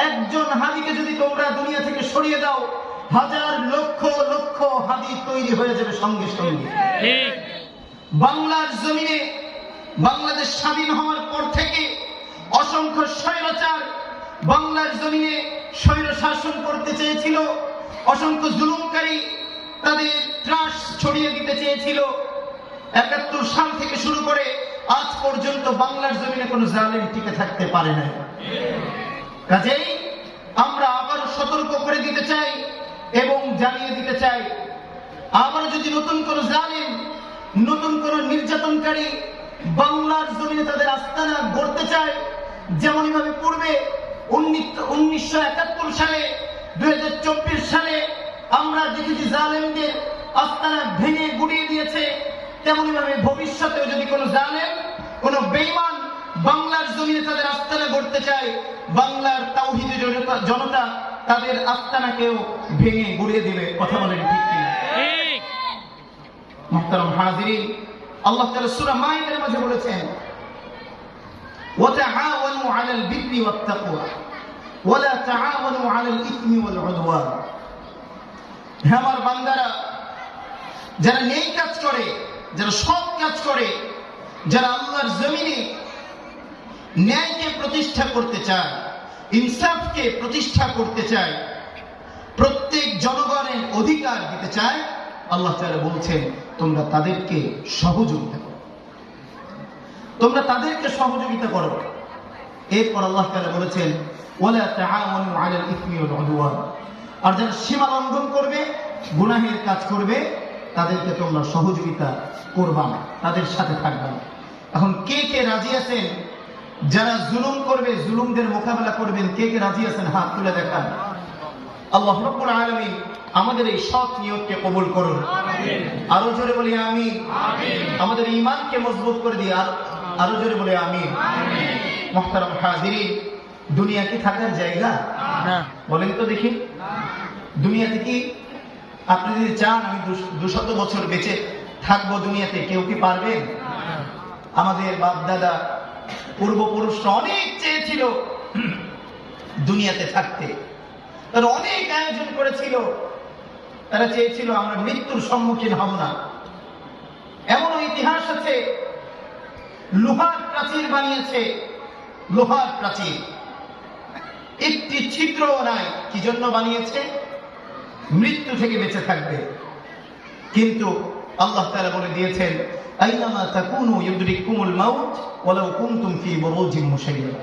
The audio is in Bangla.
একজন হাদিকে যদি তোমরা দুনিয়া থেকে সরিয়ে দাও, হাজার লক্ষ লক্ষ হাদি তৈরি হয়ে যাবে সঙ্গে সঙ্গে। বাংলার জমিনে বাংলাদেশ স্বাধীন হওয়ার পর থেকে অসংখ্য স্বৈরাচার বাংলার জমিনে স্বৈর শাসন করতে চেয়েছিল, অসংখ্য জুলুমকারী তাদের ত্রাস ছড়িয়ে দিতে চেয়েছিল। ৭১ সাল থেকে শুরু করে আজ পর্যন্ত বাংলার জমিনে কোনো জালেম টিকে থাকতে পারে না। কাজেই আমরা আবার সতর্ক করে দিতে চাই এবং জানিয়ে দিতে চাই, আবার যদি নতুন কোনো জালেম, নতুন কোনো নির্যাতনকারী বাংলার জমিনে তাদের আস্তানা গড়তে চায়, যেমনই ভাবে পূর্বে 1971 সালে, 2024 সালে আমরা দেখেছি জালেমদের আস্তানা ভেঙে গুড়িয়ে দিয়েছে, তেমনি ভাবে ভবিষ্যতেও যদি কোনো জালেম, কোনো বেঈমান বাংলার জমিনে তাদের আস্তানা গড়তে চায়, বাংলার তাওহীদি জনতা তাদের আস্তানাকেও ভেঙে গুড়িয়ে দিবে। কথা বলেন ঠিক কিনা? মুহতারাম হাজিরিন, আল্লাহ তাআলা সূরা মাইদার মাঝে বলেছেন, ওয়া তাআওয়ানু আলাল বিররি ওয়াত তাকওয়া ওয়া লা তাআওয়ানু আলাল ইসমি ওয়াল উদওয়ান। হে আমার বান্দারা, যারা নেক কাজ করে, যারা সৎ কাজ করে, যারা আল্লাহর জমিনে ন্যায়কে প্রতিষ্ঠা করতে চায়, ইনসাফকে প্রতিষ্ঠা করতে চায়, প্রত্যেক জনগণের অধিকার দিতে চায়, আল্লাহ তাআলা বলছেন তোমরা তাদেরকে সহযোগিতা করো, তোমরা তাদেরকে সহযোগিতা করো। এরপর আল্লাহ তাআলা বলেছেন ওয়ালা তাআওয়ানু আলাল ইসমি ওয়াল উদওয়ান। আর যারা সীমা লঙ্ঘন করবে, গুনাহের কাজ করবে, তাদেরকে তোমরা সহযোগিতা করবা না, তাদের সাথে থাকবে না। এখন কে কে রাজি আছেন যারা জুলুম করবে, জুলুমদের মোকাবেলা করবেন? কে কে রাজি আছেন? হাত তুলে দেখান। আল্লাহ রাব্বুল আলামিন আমাদের এই সৎ নিয়তকে কবুল করুন। আরো জোরে বলি আমিন। আমাদের ঈমানকে মজবুত করে দিয়ে আরো জোরে বলি আমিন। মুহতারাম হাজিরিন, দুনিয়া কি থাকার জায়গা? বলেন তো দেখি। দুনিয়াতে কি আপনি যদি চান আমি 200 বছর বেঁচে থাকবো দুনিয়াতে, কেউ কি পারবেন? আমাদের বাপ দাদা পূর্বপুরুষরা অনেক চেয়েছিল দুনিয়াতে থাকতে, তারা অনেক আয়োজন করেছিল, তারা চেয়েছিল আমরা মৃত্যুর সম্মুখীন হব না। এমন ইতিহাস আছে, লোহার প্রাচীর বানিয়েছে, লোহার প্রাচীর, একটি ছিদ্রও নাই। কি জন্য বানিয়েছে? মৃত্যু থেকে বেঁচে থাকবে। কিন্তু আল্লাহ তাআলা বলে দিয়েছেন আইনামা তাকুনু ইউদরিকুমুল মাউত ওয়ালাউ কুনতুম ফি বুরুজিন মুশাইয়্যাদা।